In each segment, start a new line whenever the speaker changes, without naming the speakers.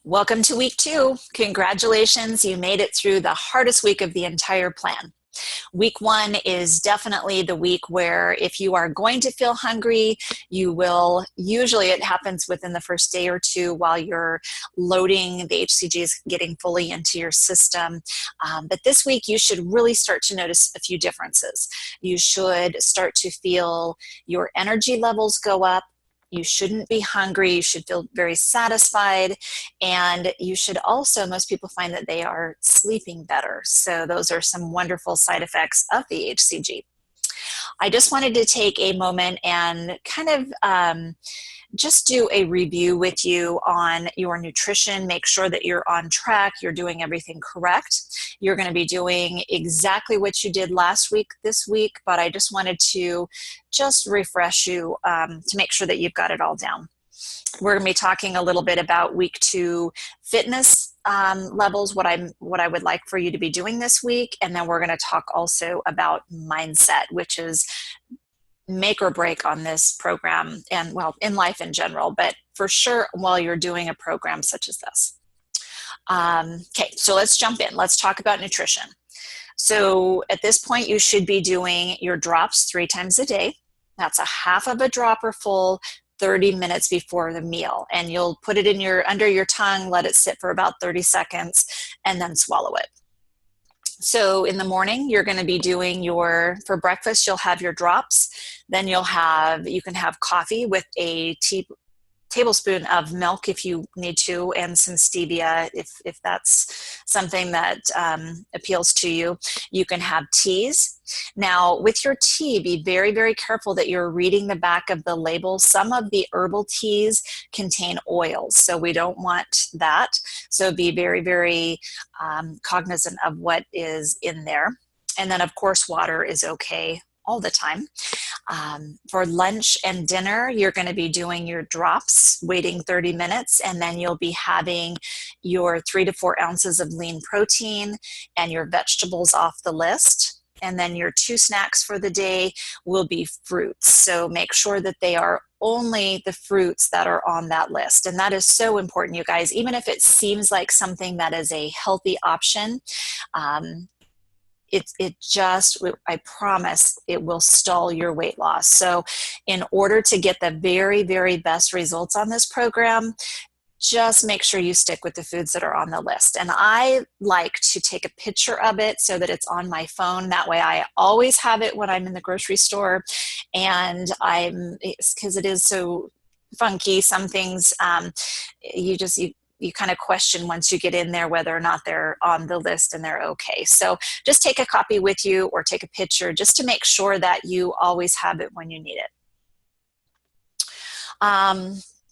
Welcome to week 2. Congratulations, you made it through the hardest week of the entire plan. Week 1 is definitely the week where if you are going to feel hungry, you will, usually it happens within the first day or two while you're loading the HCGs, getting fully into your system. But this week you should really start to notice a few differences. You should start to feel your energy levels go up. You shouldn't be hungry. You should feel very satisfied. And you should also, most people find that they are sleeping better. So those are some wonderful side effects of the HCG. I just wanted to take a moment and kind of just do a review with you on your nutrition. Make sure that you're on track, you're doing everything correct. You're going to be doing exactly what you did last week this week, but I just wanted to just refresh you to make sure that you've got it all down. We're going to be talking a little bit about week 2 fitness levels, what I would like for you to be doing this week, and then we're going to talk also about mindset, which is make or break on this program and, well, in life in general, but for sure while you're doing a program such as this. Okay, so let's jump in. Let's talk about nutrition. So at this point, you should be doing your drops 3 times a day. That's a half of a dropper full 30 minutes before the meal. And you'll put it in under your tongue, let it sit for about 30 seconds, and then swallow it. So in the morning, you're going to be doing for breakfast, you'll have your drops. Then you can have coffee with a tablespoon of milk if you need to, and some stevia if that's something that appeals to you. You can have teas. Now, with your tea, be very, very careful that you're reading the back of the label. Some of the herbal teas contain oils, so we don't want that. So be very, very cognizant of what is in there. And then, of course, water is okay all the time. For lunch and dinner, you're going to be doing your drops, waiting 30 minutes, and then you'll be having your 3 to 4 ounces of lean protein and your vegetables off the list. And then your 2 snacks for the day will be fruits. So make sure that they are only the fruits that are on that list. And that is so important, you guys. Even if it seems like something that is a healthy option, I promise it will stall your weight loss. So in order to get the very, very best results on this program, just make sure you stick with the foods that are on the list. And I like to take a picture of it so that it's on my phone. That way I always have it when I'm in the grocery store. And because it is so funky, some things you kind of question once you get in there whether or not they're on the list and they're okay. So just take a copy with you or take a picture just to make sure that you always have it when you need it.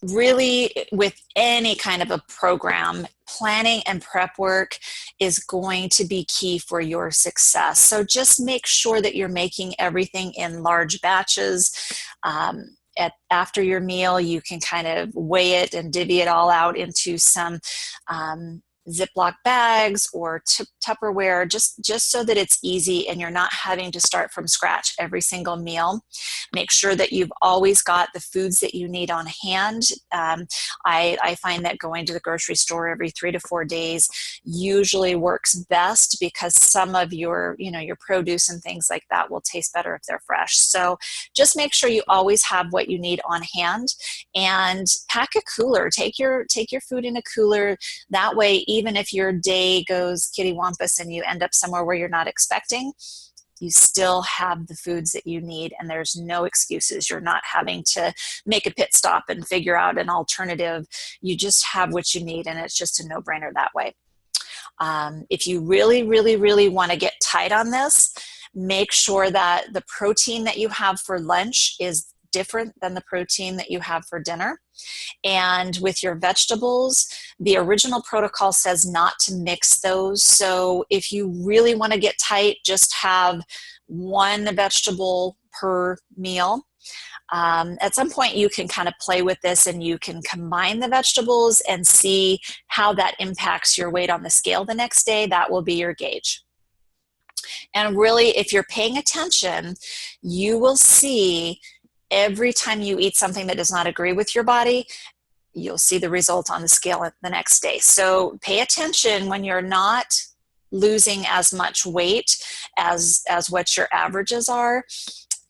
Really, with any kind of a program, planning and prep work is going to be key for your success. So just make sure that you're making everything in large batches. After your meal, you can kind of weigh it and divvy it all out into some Ziploc bags or Tupperware, just so that it's easy and you're not having to start from scratch every single meal. Make sure that you've always got the foods that you need on hand. I find that going to the grocery store every 3 to 4 days usually works best because some of your produce and things like that will taste better if they're fresh. So just make sure you always have what you need on hand, and pack a cooler. Take your food in a cooler. That way, even if your day goes kittywampus and you end up somewhere where you're not expecting, you still have the foods that you need, and there's no excuses. You're not having to make a pit stop and figure out an alternative. You just have what you need, and it's just a no-brainer that way. If you really, really, really want to get tight on this, make sure that the protein that you have for lunch is different than the protein that you have for dinner. And with your vegetables, the original protocol says not to mix those. So if you really want to get tight, just have 1 vegetable per meal. At some point, you can kind of play with this and you can combine the vegetables and see how that impacts your weight on the scale the next day. That will be your gauge. And really, if you're paying attention, you will see every time you eat something that does not agree with your body, you'll see the result on the scale the next day. So pay attention when you're not losing as much weight as what your averages are.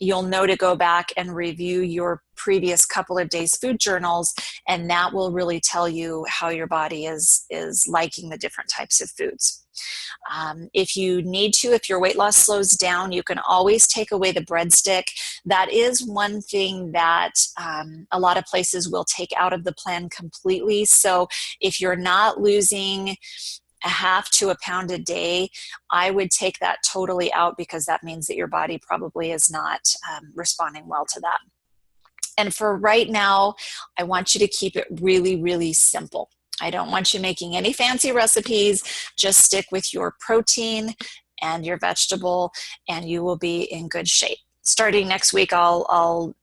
You'll know to go back and review your previous couple of days food journals, and that will really tell you how your body is liking the different types of foods. If you need to, if your weight loss slows down, you can always take away the breadstick. That is one thing that a lot of places will take out of the plan completely. So if you're not losing a half to a pound a day, I would take that totally out, because that means that your body probably is not responding well to that. And for right now, I want you to keep it really, really simple. I don't want you making any fancy recipes. Just stick with your protein and your vegetable, and you will be in good shape. Starting next week, I'll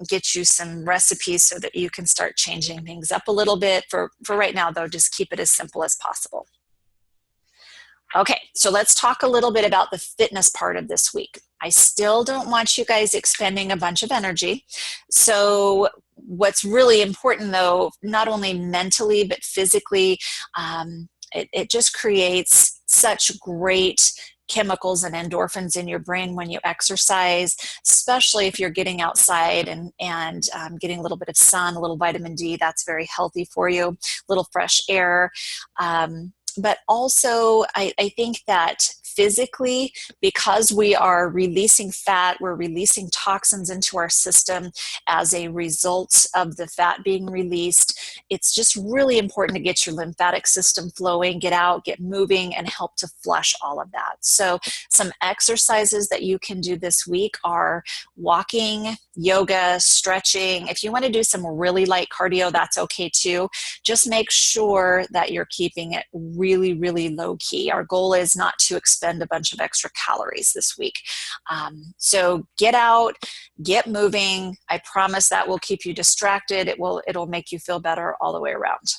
get you some recipes so that you can start changing things up a little bit. For right now, though, just keep it as simple as possible. Okay, so let's talk a little bit about the fitness part of this week. I still don't want you guys expending a bunch of energy. So what's really important, though, not only mentally but physically, it just creates such great chemicals and endorphins in your brain when you exercise, especially if you're getting outside and getting a little bit of sun, a little vitamin D. That's very healthy for you, a little fresh air. But also, I think that physically, because we are releasing fat, we're releasing toxins into our system as a result of the fat being released. It's just really important to get your lymphatic system flowing, get out, get moving, and help to flush all of that. So some exercises that you can do this week are walking, yoga, stretching. If you want to do some really light cardio, that's okay too. Just make sure that you're keeping it really, really low key. Our goal is not to expend a bunch of extra calories this week. So get out, get moving. I promise that will keep you distracted. It'll make you feel better all the way around.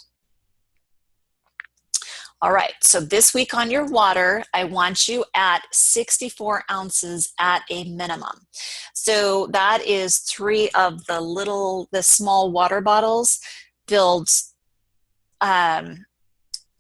All right, so this week on your water, I want you at 64 ounces at a minimum. So that is 3 of the small water bottles filled,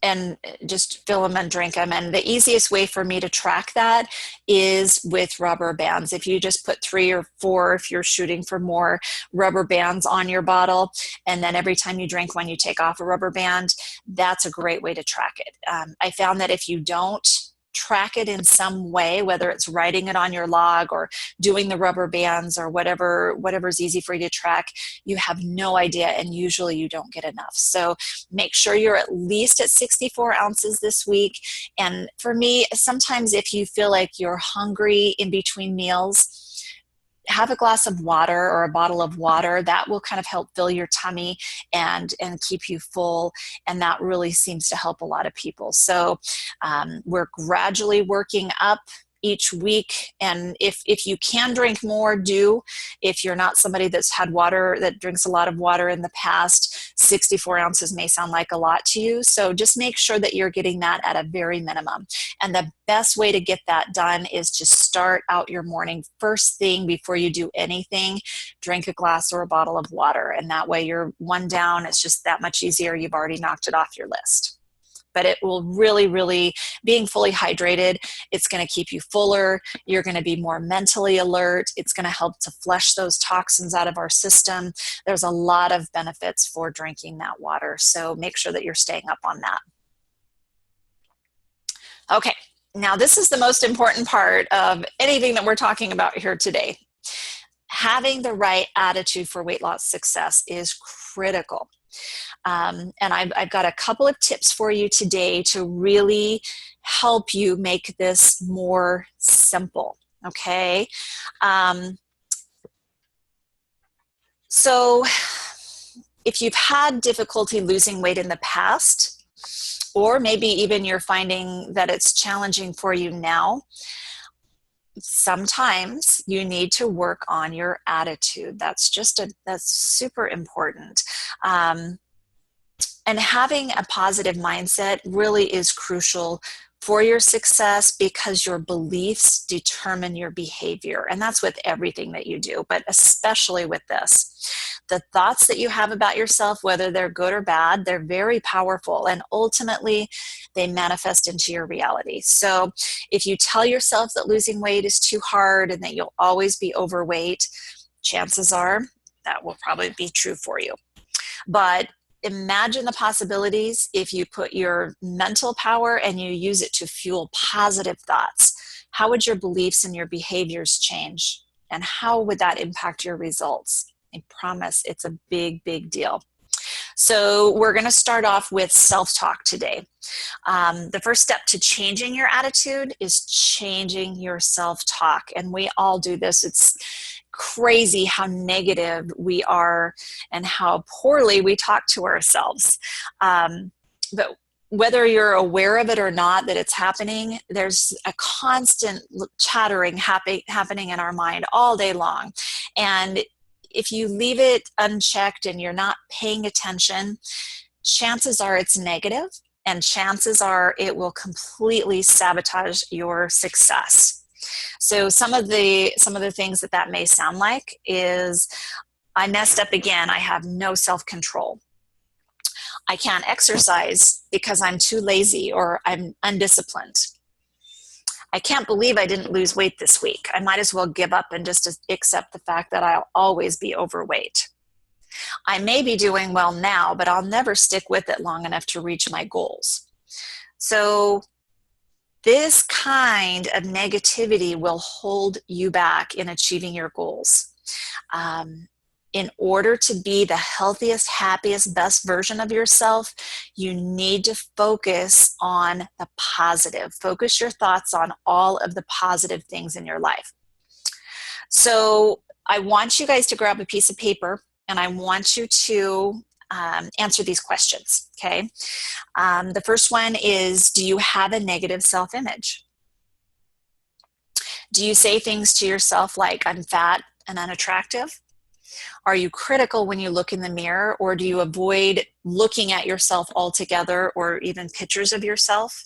and just fill them and drink them. And the easiest way for me to track that is with rubber bands. If you just put 3 or 4, if you're shooting for more, rubber bands on your bottle, and then every time you drink one, you take off a rubber band, that's a great way to track it. I found that if you don't track it in some way, whether it's writing it on your log or doing the rubber bands or whatever's easy for you to track, you have no idea, and usually you don't get enough. So make sure you're at least at 64 ounces this week. And for me, sometimes if you feel like you're hungry in between meals, have a glass of water or a bottle of water. That will kind of help fill your tummy and keep you full. And that really seems to help a lot of people. So we're gradually working up each week. And if you can drink more, do. If you're not somebody that's had water, that drinks a lot of water in the past, 64 ounces may sound like a lot to you. So just make sure that you're getting that at a very minimum. And the best way to get that done is to start out your morning first thing before you do anything. Drink a glass or a bottle of water. And that way you're one down. It's just that much easier. You've already knocked it off your list. But it will really, really, being fully hydrated, it's going to keep you fuller. You're going to be more mentally alert. It's going to help to flush those toxins out of our system. There's a lot of benefits for drinking that water. So make sure that you're staying up on that. Okay, now this is the most important part of anything that we're talking about here today. Having the right attitude for weight loss success is critical. And I've got a couple of tips for you today to really help you make this more simple, okay? So if you've had difficulty losing weight in the past, or maybe even you're finding that it's challenging for you now, sometimes you need to work on your attitude. That's super important. And having a positive mindset really is crucial for your success because your beliefs determine your behavior. And that's with everything that you do, but especially with this. The thoughts that you have about yourself, whether they're good or bad, they're very powerful, and ultimately they manifest into your reality. So if you tell yourself that losing weight is too hard and that you'll always be overweight, chances are that will probably be true for you. But imagine the possibilities if you put your mental power and you use it to fuel positive thoughts. How would your beliefs and your behaviors change? And how would that impact your results? I promise it's a big, big deal. So we're going to start off with self-talk today. The first step to changing your attitude is changing your self-talk. And we all do this. It's crazy how negative we are and how poorly we talk to ourselves. But whether you're aware of it or not that it's happening, there's a constant chattering happening in our mind all day long. And if you leave it unchecked and you're not paying attention, chances are it's negative, and chances are it will completely sabotage your success. So some of the things that may sound like is, I messed up again. I have no self-control. I can't exercise because I'm too lazy or I'm undisciplined. I can't believe I didn't lose weight this week. I might as well give up and just accept the fact that I'll always be overweight. I may be doing well now, but I'll never stick with it long enough to reach my goals. So this kind of negativity will hold you back in achieving your goals. In order to be the healthiest, happiest, best version of yourself, you need to focus on the positive. Focus your thoughts on all of the positive things in your life. So I want you guys to grab a piece of paper, and I want you to answer these questions, okay? The first one is, do you have a negative self-image? Do you say things to yourself like, I'm fat and unattractive? Are you critical when you look in the mirror, or do you avoid looking at yourself altogether or even pictures of yourself?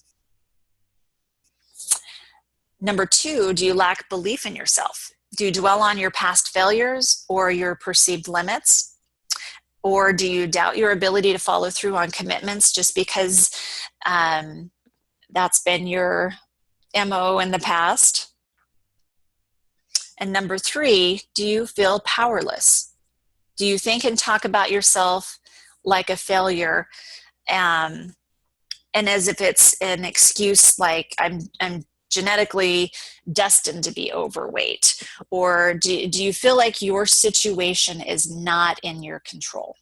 Number two, do you lack belief in yourself? Do you dwell on your past failures or your perceived limits? Or do you doubt your ability to follow through on commitments just because that's been your MO in the past? And number three, do you feel powerless? Do you think and talk about yourself like a failure, and as if it's an excuse, like I'm genetically destined to be overweight? Or do you feel like your situation is not in your control?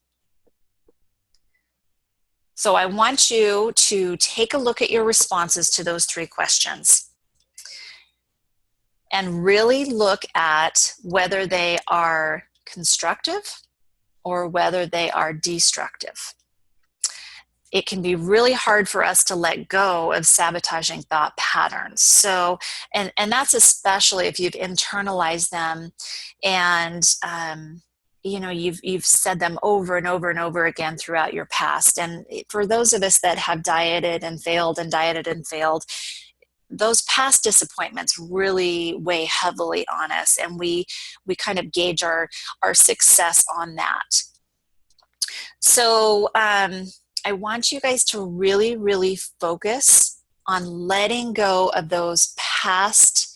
So I want you to take a look at your responses to those three questions and really look at whether they are constructive or whether they are destructive. It can be really hard for us to let go of sabotaging thought patterns. So, and that's especially if you've internalized them and, you know, you've said them over and over and over again throughout your past. And for those of us that have dieted and failed, those past disappointments really weigh heavily on us, and we kind of gauge our success on that. So I want you guys to really, really focus on letting go of those past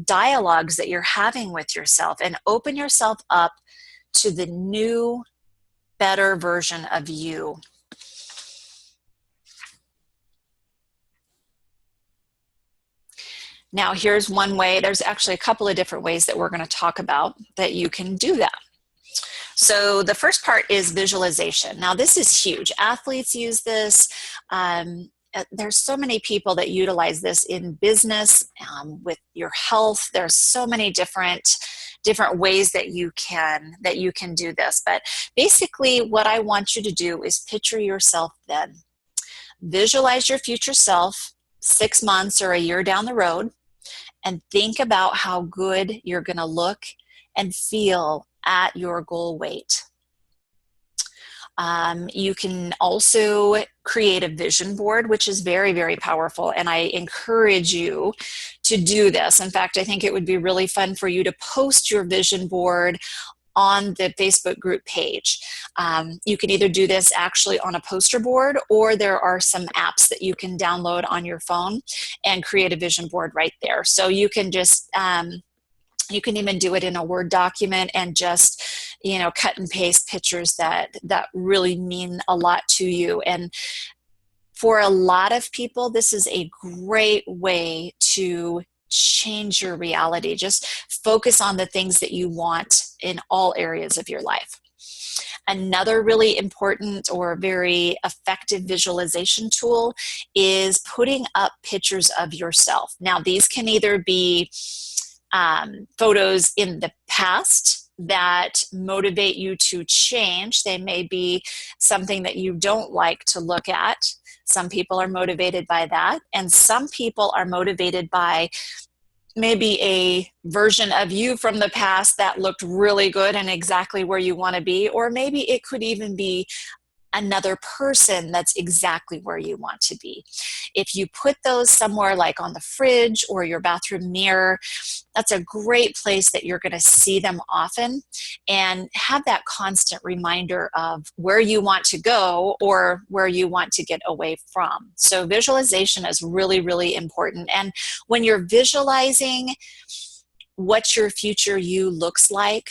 dialogues that you're having with yourself and open yourself up to the new, better version of you. Now, here's one way. There's actually a couple of different ways that we're going to talk about that you can do that. So the first part is visualization. Now, this is huge. Athletes use this. There's so many people that utilize this in business, with your health. There's so many different ways that you can do this. But basically, what I want you to do is picture yourself then. Visualize your future self 6 months or a year down the road, and think about how good you're going to look and feel at your goal weight. You can also create a vision board, which is very, very powerful. And I encourage you to do this. In fact, I think it would be really fun for you to post your vision board on the Facebook group page. You can either do this actually on a poster board, or there are some apps that you can download on your phone and create a vision board right there. So you can just, you can even do it in a Word document and just, you know, cut and paste pictures that really mean a lot to you. And for a lot of people, this is a great way to change your reality. Just focus on the things that you want in all areas of your life. Another really important or very effective visualization tool is putting up pictures of yourself. Now, these can either be photos in the past that motivate you to change. They may be something that you don't like to look at. Some people are motivated by that, and some people are motivated by maybe a version of you from the past that looked really good and exactly where you want to be, or maybe it could even be another person that's exactly where you want to be. If you put those somewhere like on the fridge or your bathroom mirror, that's a great place that you're going to see them often and have that constant reminder of where you want to go or where you want to get away from. So visualization is really, really important. And when you're visualizing what your future you looks like,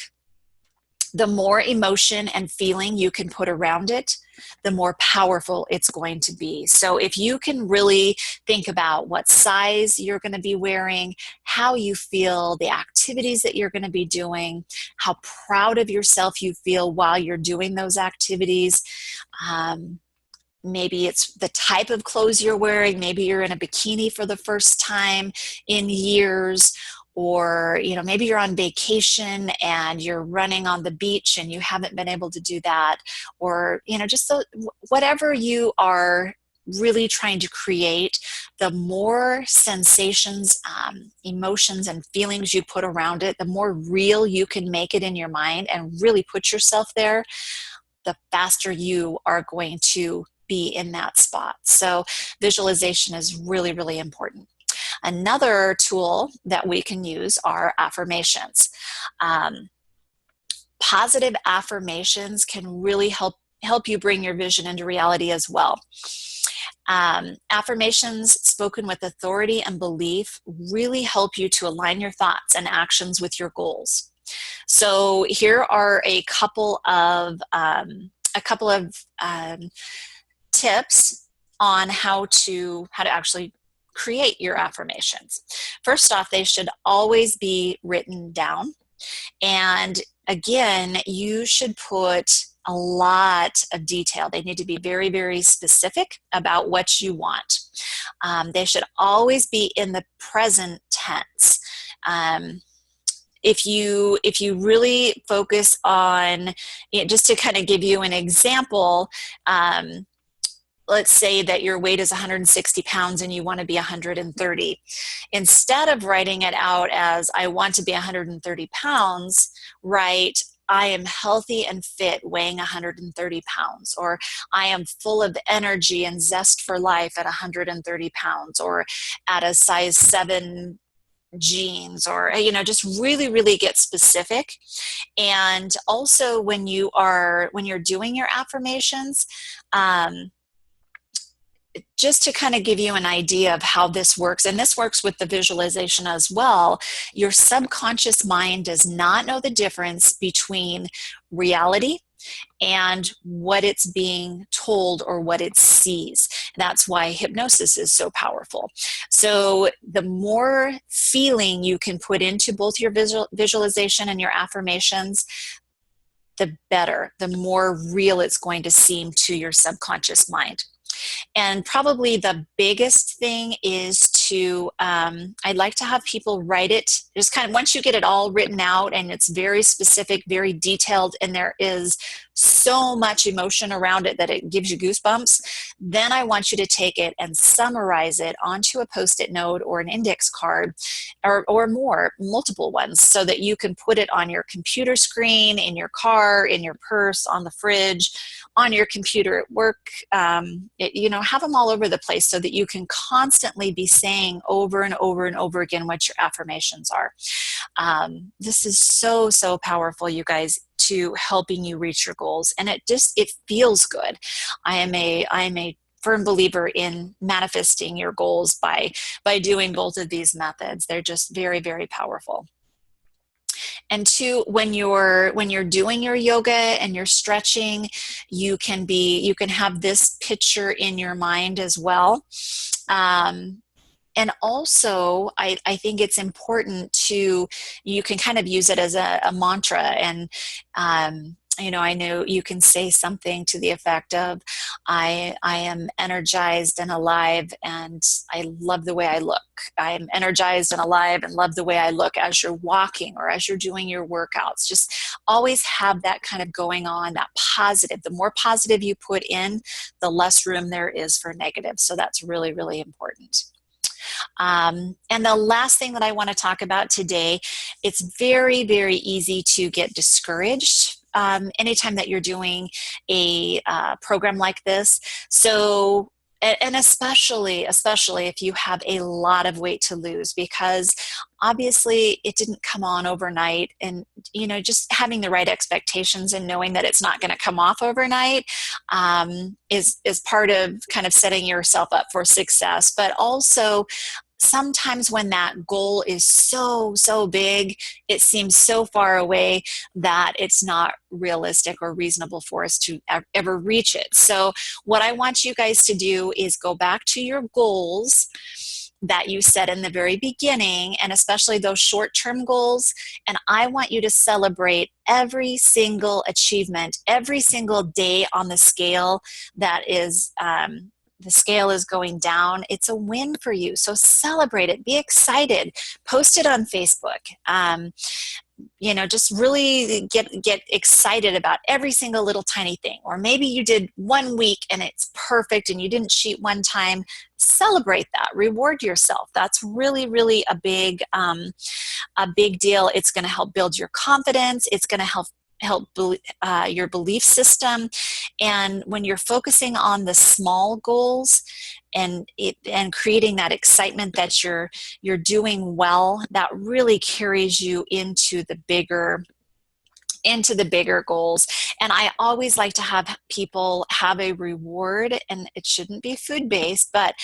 the more emotion and feeling you can put around it, the more powerful it's going to be. So if you can really think about what size you're going to be wearing, how you feel, the activities that you're going to be doing, how proud of yourself you feel while you're doing those activities, maybe it's the type of clothes you're wearing, maybe you're in a bikini for the first time in years, or, you know, maybe you're on vacation and you're running on the beach and you haven't been able to do that, or, you know, just whatever you are really trying to create, the more sensations, emotions, and feelings you put around it, the more real you can make it in your mind and really put yourself there, the faster you are going to be in that spot. So visualization is really, really important. Another tool that we can use are affirmations. Positive affirmations can really help you bring your vision into reality as well. Affirmations spoken with authority and belief really help you to align your thoughts and actions with your goals. So here are a couple of tips on how to actually create your affirmations. First off, they should always be written down. And again, you should put a lot of detail. They need to be very, very specific about what you want. They should always be in the present tense. If you really focus on, you know, just to kind of give you an example, let's say that your weight is 160 pounds and you want to be 130. Instead of writing it out as, I want to be 130 pounds, write, I am healthy and fit weighing 130 pounds, or I am full of energy and zest for life at 130 pounds, or at a size 7 jeans, or, you know, just really, really get specific. And also when you're doing your affirmations, just to kind of give you an idea of how this works, and this works with the visualization as well, your subconscious mind does not know the difference between reality and what it's being told or what it sees. That's why hypnosis is so powerful. So the more feeling you can put into both your visualization and your affirmations, the better, the more real it's going to seem to your subconscious mind. And probably the biggest thing is to, I'd like to have people write it, just kind of, once you get it all written out and it's very specific, very detailed, and there is so much emotion around it that it gives you goosebumps, then I want you to take it and summarize it onto a Post-it note or an index card, or more, multiple ones, so that you can put it on your computer screen, in your car, in your purse, on the fridge, on your computer at work. Have them all over the place so that you can constantly be saying over and over and over again what your affirmations are. This is so, so powerful, you guys, to helping you reach your goals. And it feels good. I am a firm believer in manifesting your goals by doing both of these methods. They're just very, very powerful. And two, when you're doing your yoga and you're stretching, you can have this picture in your mind as well. And also, I think it's important you can kind of use it as a mantra. And, I know you can say something to the effect of, I am energized and alive, and I love the way I look. I am energized and alive and love the way I look as you're walking or as you're doing your workouts. Just always have that kind of going on, that positive. The more positive you put in, the less room there is for negative. So that's really, really important. And the last thing that I want to talk about today, it's very, very easy to get discouraged anytime that you're doing a program like this. So, and especially if you have a lot of weight to lose, because obviously it didn't come on overnight. And, just having the right expectations and knowing that it's not going to come off overnight is part of kind of setting yourself up for success. But also, sometimes when that goal is so, so big, it seems so far away that it's not realistic or reasonable for us to ever reach it. So what I want you guys to do is go back to your goals that you set in the very beginning, and especially those short-term goals. And I want you to celebrate every single achievement, every single day on the scale that is the scale is going down. It's a win for you. So celebrate it. Be excited. Post it on Facebook. Just really get excited about every single little tiny thing. Or maybe you did 1 week and it's perfect and you didn't cheat one time. Celebrate that. Reward yourself. That's really, really a big deal. It's going to help build your confidence. It's going to help your belief system. And when you're focusing on the small goals and creating that excitement that you're doing well, that really carries you into the bigger goals. And I always like to have people have a reward, and it shouldn't be food-based, but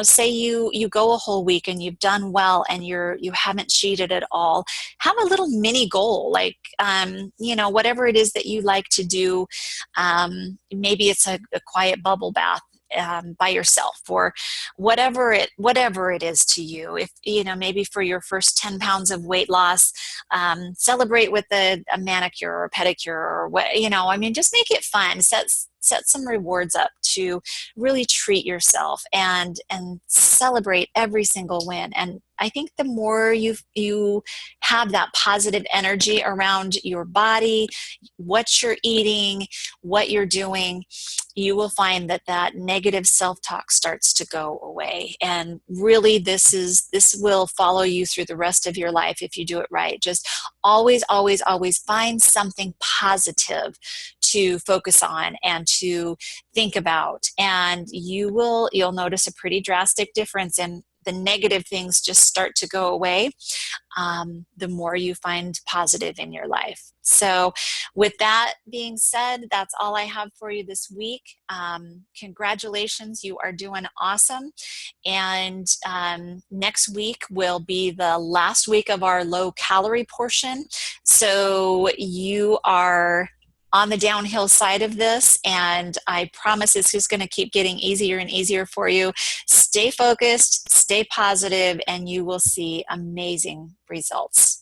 say you go a whole week and you've done well and you haven't cheated at all. Have a little mini goal, like whatever it is that you like to do. Maybe it's a quiet bubble bath by yourself, or whatever it is to you. If maybe for your first 10 pounds of weight loss, celebrate with a manicure or pedicure, or what, just make it fun. Set some rewards up to really treat yourself and celebrate every single win. And I think the more you have that positive energy around your body, what you're eating, what you're doing, you will find that negative self-talk starts to go away. And really, this will follow you through the rest of your life if you do it right. Just always, always, always find something positive to focus on and to think about. And you'll notice a pretty drastic difference, and the negative things just start to go away the more you find positive in your life. So with that being said, that's all I have for you this week. Congratulations, you are doing awesome. And next week will be the last week of our low calorie portion. So you are on the downhill side of this, and I promise it's just going to keep getting easier and easier for you. Stay focused, stay positive, and you will see amazing results.